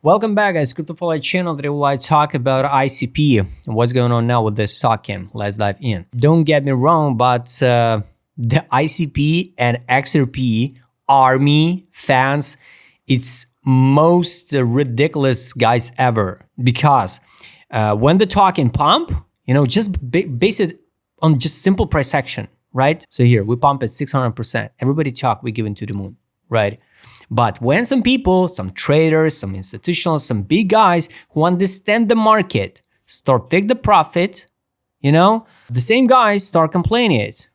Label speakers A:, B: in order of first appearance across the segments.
A: Welcome back, guys. CryptoFollow channel. Today we'll talk about ICP and what's going on now with this token. Let's dive in. Don't get me wrong, but the ICP and XRP army fans, it's most ridiculous guys ever, because when the token pump, just base it on just simple price action, right? So here we pump at 600%. Everybody talk, we give it to the moon, right? But when some people, some traders, some institutionals, some big guys who understand the market start take the profit, the same guys start complaining it.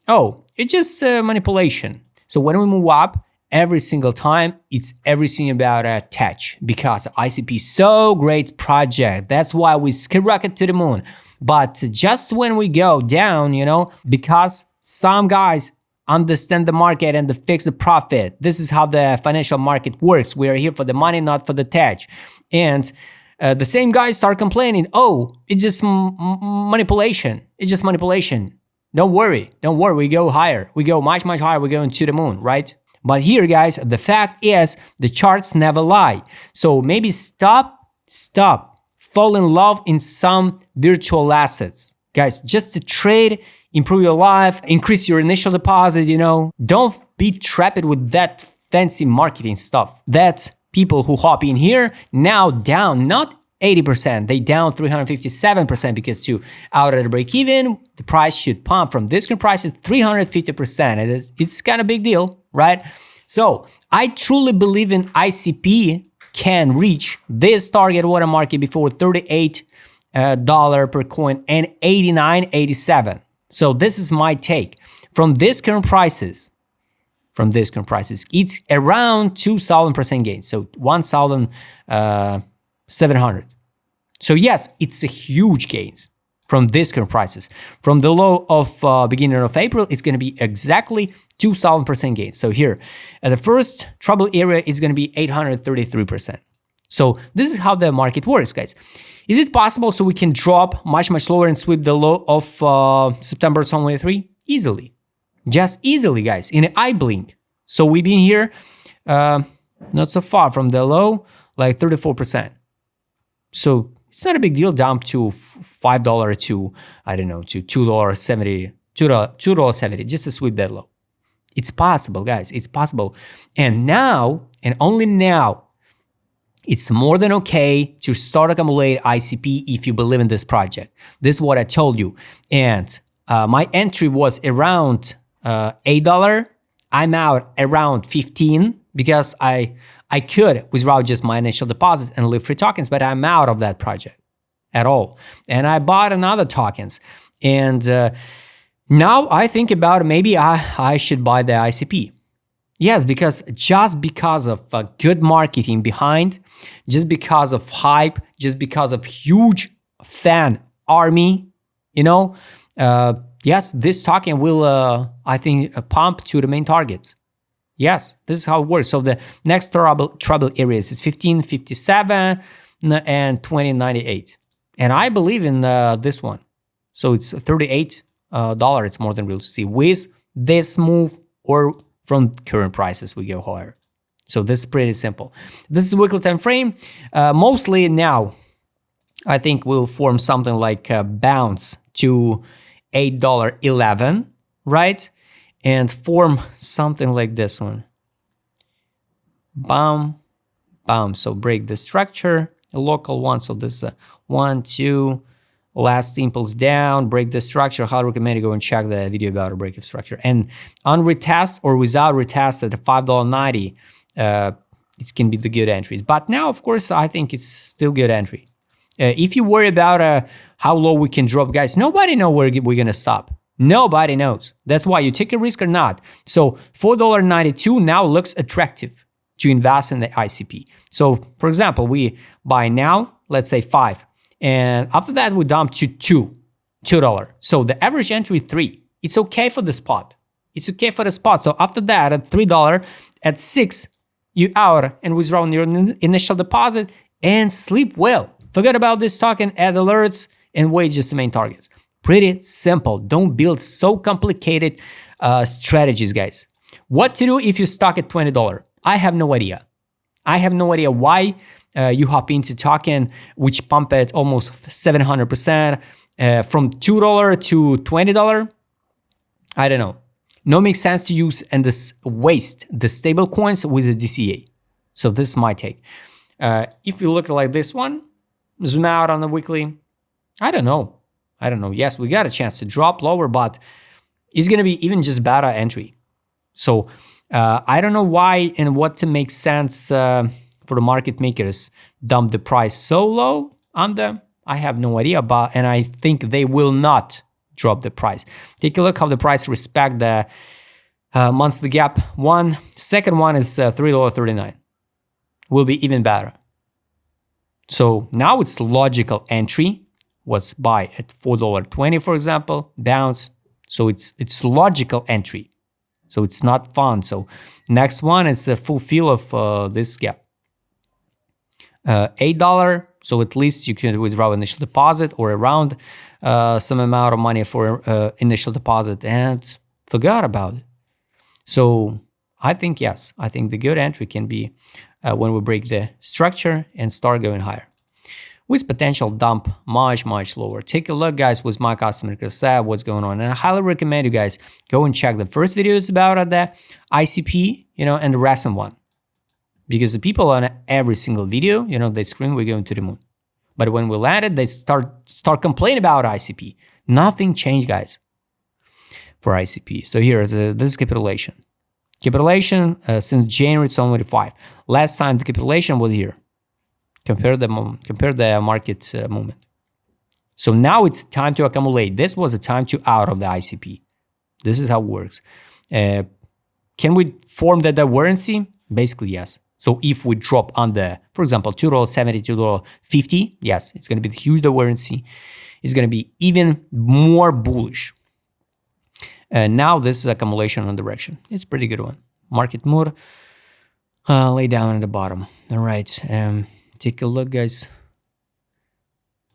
A: Oh, it's just manipulation. So when we move up, every single time, it's everything about attach, because ICP is so great project. That's why we skyrocket to the moon. But just when we go down, because some guys understand the market and fix the profit. This is how the financial market works. We are here for the money, not for the attach. And the same guys start complaining, oh, it's just manipulation. It's just manipulation. Don't worry. We go higher. We go much, much higher. We're going to the moon, right? But here, guys, the fact is the charts never lie. So maybe stop, fall in love in some virtual assets. Guys, just to trade, improve your life, increase your initial deposit, Don't be trapped with that fancy marketing stuff. That people who hop in here now down, not 80%, they down 357% because to out at the break even, the price should pump from this current price to 350%. It's kind of big deal, right? So I truly believe in ICP can reach this target watermark before $38 per coin and 89.87. So this is my take. From this current prices, it's around 2,000% gain. So 1,700. So yes, it's a huge gains from this current prices. From the low of beginning of April, it's going to be exactly 2,000% gain. So here, at the first trouble area, it's going to be 833%. So this is how the market works, guys. Is it possible so we can drop much, much lower and sweep the low of September 2023? Easily. Just easily, guys, in an eye blink. So we've been here not so far from the low, like 34%. So it's not a big deal down to $5 to, I don't know, to $2.70, $2.70, just to sweep that low. It's possible, guys. It's possible. And now, and only now, it's more than okay to start accumulate ICP if you believe in this project. This is what I told you. And my entry was around $8. I'm out around 15 because I could withdraw just my initial deposit and leave free tokens, but I'm out of that project at all. And I bought another tokens. And now I think about maybe I should buy the ICP. Yes, because just because of good marketing behind, just because of hype, just because of huge fan army, yes, this token will, I think, pump to the main targets. Yes, this is how it works. So the next trouble areas is 1557 and 2098. And I believe in this one. So it's $38. It's more than real to see. With this move or from current prices, we go higher. So this is pretty simple. This is weekly time frame. Mostly now, I think we'll form something like a bounce to $8.11, right? And form something like this one. Bam, bam. So break the structure, a local one. So this is 1, 2. Last impulse down, break the structure. Highly recommend you go and check the video about a break of structure. And on retest or without retest at $5.90, it can be the good entries. But now, of course, I think it's still good entry. If you worry about how low we can drop, guys, nobody knows where we're going to stop. Nobody knows. That's why you take a risk or not. So $4.92 now looks attractive to invest in the ICP. So, for example, we buy now, let's say 5. And after that, we dump to $2. So the average entry 3. It's okay for the spot. It's okay for the spot. So after that, at $3, at 6, you out and withdraw your initial deposit and sleep well. Forget about this token, add alerts, and wait just the main targets. Pretty simple. Don't build so complicated strategies, guys. What to do if you stuck at $20? I have no idea. I have no idea why you hop into token, which pumped at almost 700%, from $2 to $20. I don't know. No makes sense to use and this waste the stable coins with the DCA. So this is my take. If you look like this one, zoom out on the weekly, I don't know. Yes, we got a chance to drop lower, but it's going to be even just better entry. So I don't know why and what to make sense for the market makers dump the price so low under. I have no idea about, and I think they will not drop the price. Take a look how the price respect the monthly gap. Second one is $3.39. Will be even better. So now it's logical entry. What's buy at $4.20, for example, bounce. So it's logical entry. So it's not fun. So next one is the full fill of this gap. $8. So at least you can withdraw initial deposit or around some amount of money for initial deposit and forgot about it. So I think, yes, I think the good entry can be when we break the structure and start going higher. With potential dump much lower. Take a look, guys, with my customer what's going on. And I highly recommend you guys go and check the first videos about the ICP, and the recent one. Because the people on every single video, they scream, we're going to the moon. But when we landed, they start complaining about ICP. Nothing changed, guys, for ICP. So here is this is capitulation. Capitulation since January 2025. Last time the capitulation was here. Compare the market movement. So now it's time to accumulate. This was a time to out of the ICP. This is how it works. Can we form the divergency? Basically, yes. So if we drop under, for example, $2.70, $2.50, yes, it's going to be the huge divergency. It's going to be even more bullish. Now this is accumulation on direction. It's a pretty good one. Market mood, lay down at the bottom. All right. Take a look, guys.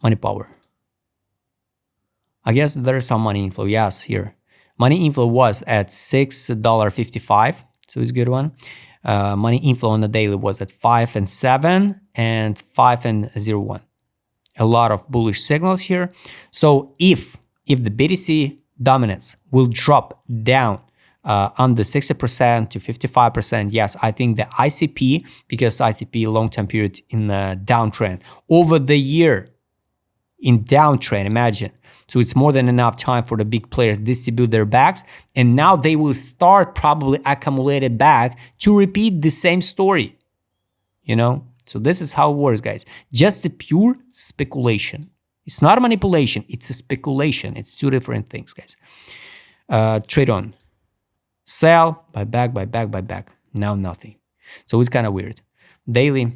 A: Money power. I guess there's some money inflow. Yes, here. Money inflow was at $6.55. So it's a good one. Money inflow on the daily was at 5 and 7 and 5 and 0.1. A lot of bullish signals here. So if the BTC dominance will drop down under 60% to 55%, yes, I think the ICP, because ICP long-term period in the downtrend, over the year in downtrend, imagine. So it's more than enough time for the big players distribute their bags, and now they will start probably accumulated back to repeat the same story, So this is how it works, guys. Just a pure speculation. It's not a manipulation, it's a speculation. It's two different things, guys. Trade on. Sell, buy back. Now nothing. So it's kind of weird. Daily,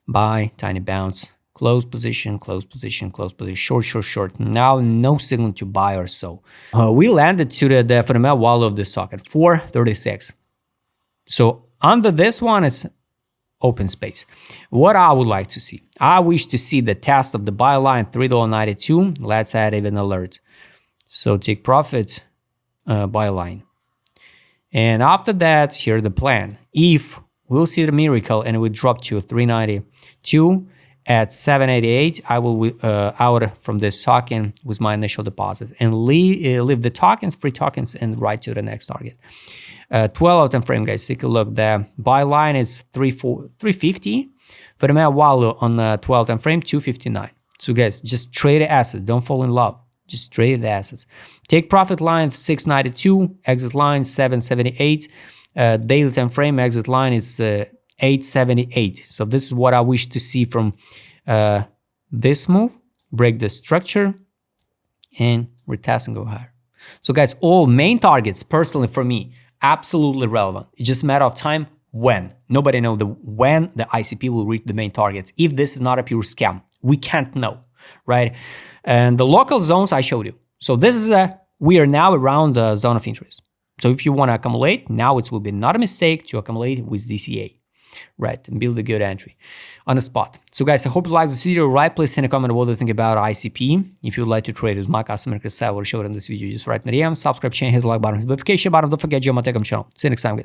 A: buy, tiny bounce, close position, short. Now no signal to buy or so. We landed to the fundamental value of the socket, 436. So under this one, it's open space. What I would like to see, I wish to see the test of the buy line, $3.92. Let's add even alert. So take profit, buy line. And after that, here's the plan. If we'll see the miracle and we drop to 392 at 788, I will out from this token with my initial deposit and leave the tokens, free tokens, and right to the next target. 12-hour time frame, guys, take a look. The buy line is 350. For the value on the 12 time frame, 259. So guys, just trade the assets. Don't fall in love. Just trade the assets. Take profit line 692, exit line 778. Daily time frame exit line is 878. So this is what I wish to see from this move. Break the structure and retest and go higher. So guys, all main targets, personally for me, absolutely relevant. It's just a matter of time when. Nobody knows when the ICP will reach the main targets. If this is not a pure scam, we can't know, right? And the local zones I showed you. So this is we are now around the zone of interest. So if you want to accumulate, now it will be not a mistake to accumulate with DCA, right? And build a good entry on the spot. So guys, I hope you liked this video, right? Please send a comment what you think about ICP. If you'd like to trade with my customer success, I will show it in this video. Just write in the DM, subscribe, channel, hit the like button, notification button. Don't forget, join my Telegram channel. See you next time, guys.